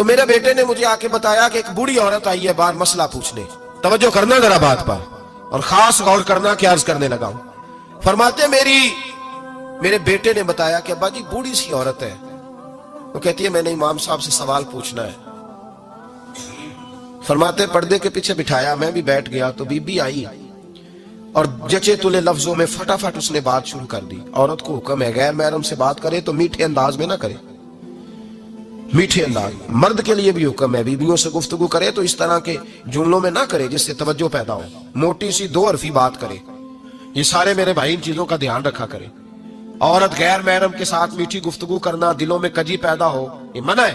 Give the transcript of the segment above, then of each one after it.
تو میرے بیٹے نے مجھے آ کے بتایا کہ ایک بوڑھی عورت آئی ہے باہر مسئلہ پوچھنے. توجہ کرنا ذرا بات پر اور خاص غور کرنا کہ عرض کرنے لگا ہوں. فرماتے میرے بیٹے نے بتایا کہ ابا جی بوڑھی سی عورت ہے. وہ کہتی ہے میں نے امام صاحب سے سوال پوچھنا ہے. فرماتے پردے کے پیچھے بٹھایا, میں بھی بیٹھ گیا تو بی بی آئی اور جچے تلے لفظوں میں فٹافٹ اس نے بات شروع کر دی. عورت کو حکم ہے غیر محرم سے بات کرے تو میٹھے انداز میں نہ کرے, میٹھے انداز. مرد کے لیے بھی حکم ہے بیویوں سے گفتگو کرے تو اس طرح کے جملوں میں نہ کرے جس سے توجہ پیدا ہو, موٹی سی دو حرفی بات کرے. یہ سارے میرے بھائی ان چیزوں کا دھیان رکھا کرے. عورت غیر محرم کے ساتھ میٹھی گفتگو کرنا, دلوں میں کجی پیدا ہو, یہ منع ہے.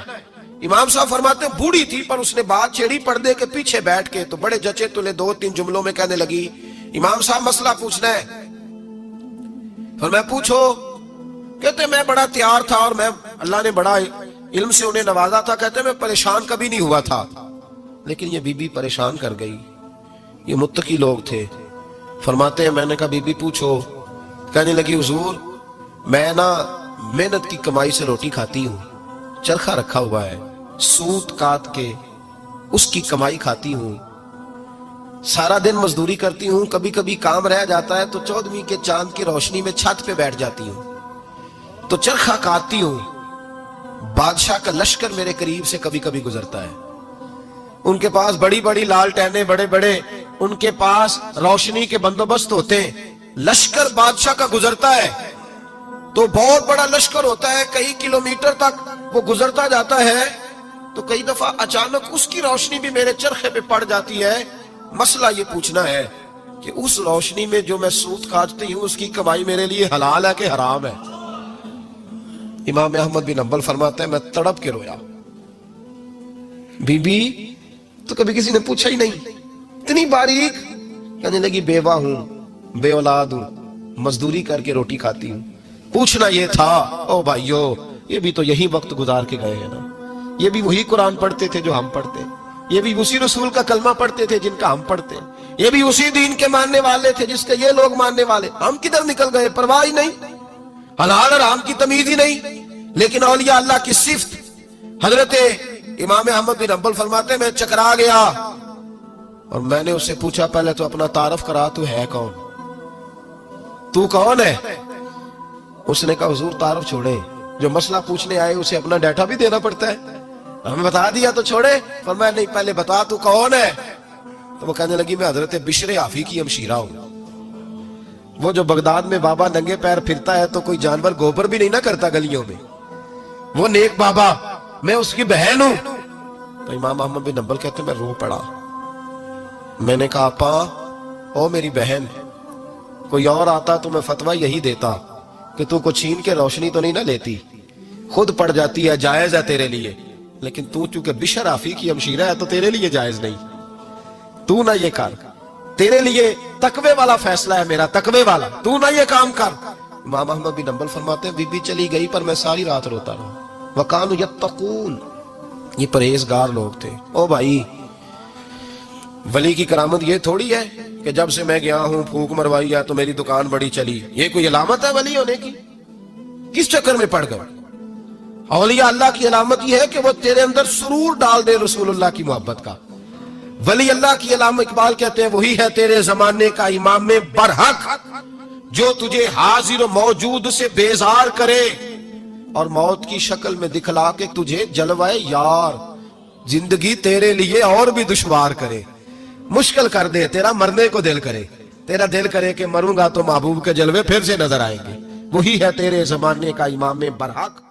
امام صاحب فرماتے ہیں بوڑھی تھی پر اس نے بات چھیڑی پردے کے پیچھے بیٹھ کے, تو بڑے جچے تلے 2-3 جملوں میں کہنے لگی امام صاحب مسئلہ پوچھنا ہے. پھر میں پوچھو. کہتے میں بڑا تیار تھا اور میں اللہ نے بڑا علم سے انہیں نوازا تھا. کہتے میں پریشان کبھی نہیں ہوا تھا, لیکن یہ بی بی پریشان کر گئی. یہ متقی لوگ تھے. فرماتے ہیں میں نے کہا بی بی پوچھو. کہنے لگی حضور میں نا محنت کی کمائی سے روٹی کھاتی ہوں, چرخہ رکھا ہوا ہے, سوت کاٹ کے اس کی کمائی کھاتی ہوں, سارا دن مزدوری کرتی ہوں, کبھی کبھی کام رہ جاتا ہے تو 14ویں کے چاند کی روشنی میں چھت پہ بیٹھ جاتی ہوں تو چرخہ کاٹتی ہوں. بادشاہ کا لشکر میرے قریب سے کبھی کبھی گزرتا ہے, ان کے پاس بڑی بڑی لالٹینیں, بڑے بڑے ان کے پاس روشنی کے بندوبست ہوتے ہیں. لشکر بادشاہ کا گزرتا ہے تو بہت بڑا لشکر ہوتا ہے, کئی کلومیٹر تک وہ گزرتا جاتا ہے, تو کئی دفعہ اچانک اس کی روشنی بھی میرے چرخے پہ پڑ جاتی ہے. مسئلہ یہ پوچھنا ہے کہ اس روشنی میں جو میں سوت کاٹتی ہوں اس کی کمائی میرے لیے حلال ہے کہ حرام ہے؟ امام احمد بن حنبل فرماتے ہیں میں تڑپ کے رویا. بی بی تو کبھی کسی نے پوچھا ہی نہیں, اتنی باریک. کہنے لگی بیوہ ہوں, بے اولاد ہوں, مزدوری کر کے روٹی کھاتی ہوں. پوچھنا یہ تھا. او بھائیو یہ بھی تو یہی وقت گزار کے گئے ہیں نا, یہ بھی وہی قرآن پڑھتے تھے جو ہم پڑھتے, یہ بھی اسی رسول کا کلمہ پڑھتے تھے جن کا ہم پڑھتے, یہ بھی اسی دین کے ماننے والے تھے جس کے یہ لوگ ماننے والے. ہم کدھر نکل گئے؟ پرواہ ہی نہیں, حلال حرام کی تمیز ہی نہیں. لیکن اولیاء اللہ کی صفت. حضرت امام احمد بن حنبل فرماتے ہیں میں چکرا گیا اور میں نے اس سے پوچھا پہلے تو اپنا تعارف کرا, تو ہے کون, تو کون ہے؟ اس نے کہا حضور تعارف چھوڑے, جو مسئلہ پوچھنے آئے اسے اپنا ڈیٹا بھی دینا پڑتا ہے, ہمیں بتا دیا تو چھوڑے. فرمایا نہیں پہلے بتا تو کون ہے. تو وہ کہنے لگی میں حضرت بشر حافی کی ہمشیرہ ہوں. وہ جو بغداد میں بابا ننگے پیر پھرتا ہے تو کوئی جانور گوبر بھی نہیں نہ کرتا گلیوں میں, وہ نیک بابا, میں اس کی بہن ہوں. تو امام احمد بن حنبل کہتے ہیں میں رو پڑا. میں نے کہا آپا او میری بہن, کوئی اور آتا تو میں فتویٰ یہی دیتا کہ تو کو چھین کے روشنی تو نہیں نہ لیتی, خود پڑ جاتی ہے, جائز ہے تیرے لیے. لیکن تو چونکہ بشر حافی کی ہمشیرہ ہے تو تیرے لیے جائز نہیں, تو نہ یہ کر, تیرے لیے تقوی والا فیصلہ ہے میرا, تقوی والا, تو نہ یہ کام کر. امام احمد بن حنبل فرماتے ہیں بی بی چلی گئی پر میں ساری رات روتا رہا. وَقَانُوا يَتَّقُونَ, یہ پرہیزگار لوگ تھے. او بھائی ولی کی کرامت یہ تھوڑی ہے کہ جب سے میں گیا ہوں پھونک مروائی ہے تو میری دکان بڑی چلی. یہ کوئی علامت ہے ولی ہونے کی؟ کس چکر میں پڑ گئے؟ اولیاء اللہ کی علامت یہ ہے کہ وہ تیرے اندر سرور ڈال دے رسول اللہ کی محبت کا. ولی اللہ کی علامت اقبال کہتے ہیں وہی ہے تیرے زمانے کا امام برحق جو تجھے حاضر و موجود سے بیزار کرے اور موت کی شکل میں دکھلا کے تجھے جلوائے یار, زندگی تیرے لیے اور بھی دشوار کرے, مشکل کر دے, تیرا مرنے کو دل کرے, تیرا دل کرے کہ مروں گا تو محبوب کے جلوے پھر سے نظر آئیں گے. وہی ہے تیرے زمانے کا امام برحق.